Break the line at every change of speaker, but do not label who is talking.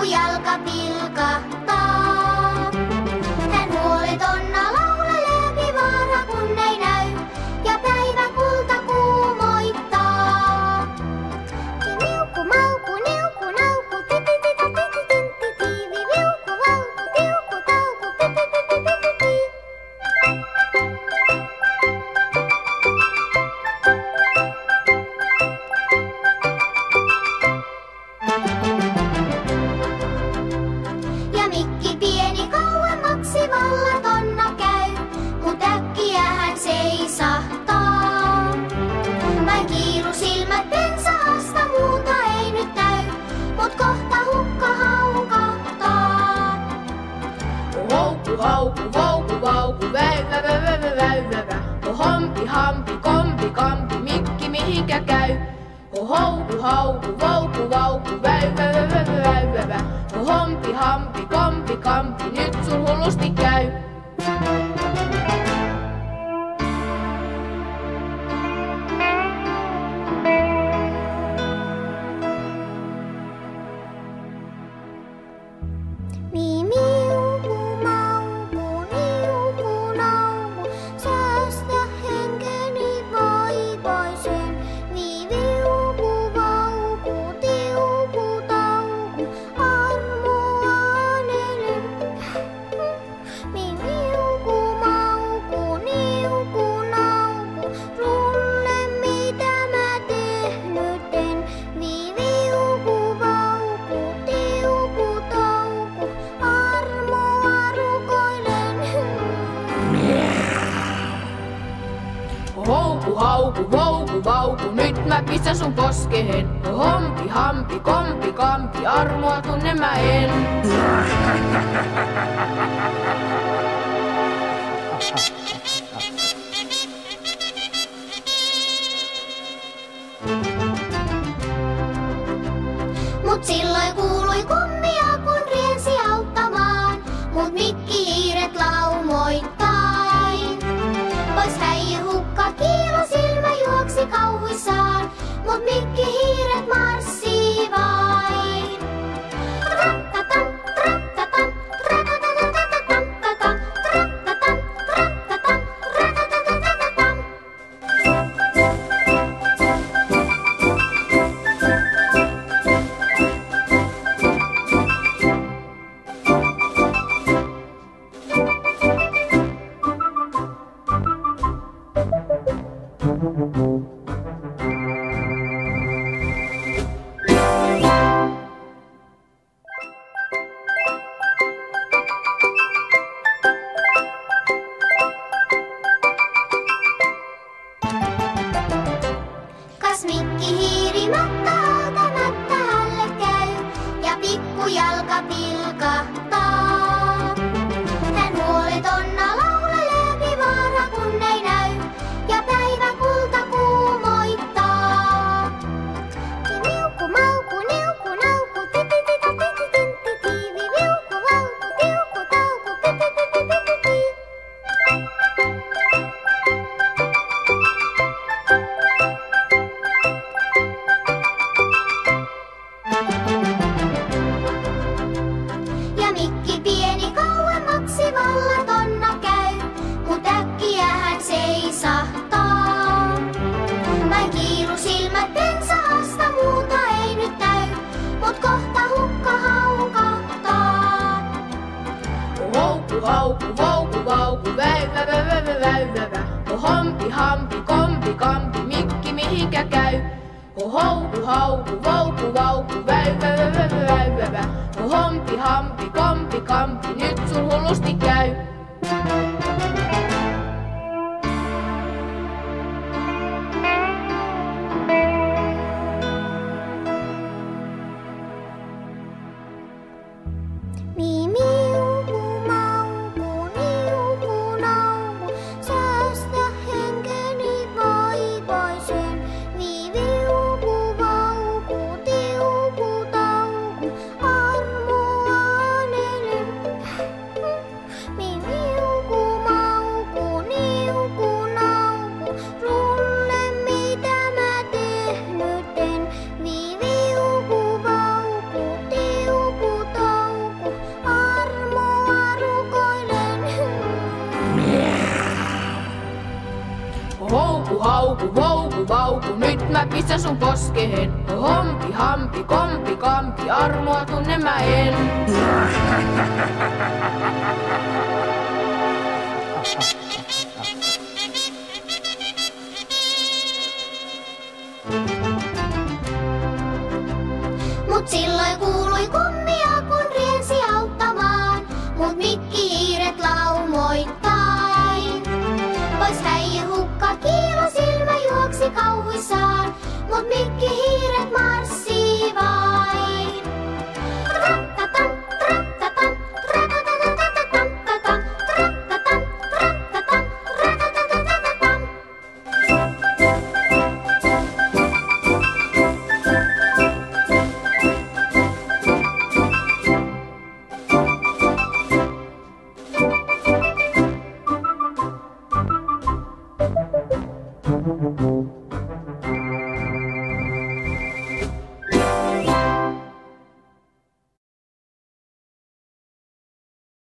pikkujalka pilkahtaa. Hän huoletonna laulelee, vaara kun ei näy, ja päivä kulta kuumoittaa. Ja miuku, mauku, niuku, nauku, tititita, tititintitiivi, viuku, vauku, tiuku, tauku, pipipipipipipip. Ja mikki pieni kauemmaksi vallatonna käy, mut äkkiä hän seisahtaa. Vain kiilu silmät pensaasta, muuta ei nyt näy, mut kohta hukka haukahtaa.
Houkku, haukku, vauku, vauku, väyvä, väyvä, väyvä. Hompi, hampi, kompi, kampi, mikki mihinkä käy. Houkku, haukku, vauku, vauku, väyvä, väyvä, väyvä. Hompi, hampi, kompi, kampi, nyt sun hullusti käy.
Mi miuku, mauku, niuku, nauku, säästä henkeni vaivaisen. Mi viuku, vauku, tiuku, tauku, armoanelen. Mi miuku, mauku, niuku, nauku, sulle mitä mä tehnyten. Mi viuku, vauku, tiuku, tauku, armoa rukoilen.
Houkku, haukku, vouku, vauku, nyt mä pistän sun poskehen. Hompi, hampi, kompi, kampi, armoa tunne mä en.
Mut silloin kuului kummia, kun riensi auttamaan, mut mikki hiiret laumoittain. Pois häijy hukka, kiilo silmä juoksi kauhuissaan, mut mikki hiiret marssii vain. Rattatam, rattatam, ratatatatam, rattatam, rattatam, ratatatatam. Kas mikki hiirimättä aaltamatta hälle käy, ja pikkujalka pilkahtaa. Hän huoletonna laulelee, vaara kun ei näy, ja päivä kulta kuumoittaa. Ja miuku, mauku, niuku, nauku, tititita, tititintitiivi, viuku, vauku, tiuku, tauku, pipipipipipip. Ja mikki pieni kauemmaksi vallatonna käy, mut äkkiä hän seisahtaa. Vain kiilu silmät pensaasta, muuta ei nyt näy, mut kohta hukka haukahtaa.
Houkku, haukku, vauku, vauku, väyvä, väyvä, väyvä. Hompi, hampi, kompi, kampi, mikki mihinkä käy. Houkku, haukku, vauku, vauku, väyvä, väyvä, väyvä. Hompi, hampi, kompi, kampi, nyt sun hullusti käy.
Mi miuku, mauku, niuku, nauku, säästä henkeni vaivaisen. Mi viuku, vauku, tiuku, tauku, armoanelen.
houku, vouku, vauku, nyt mä pistän sun poskeen. Hompi, hampi, kompi, kampi, armoa tunne mä en.
Mut silloin kuuluu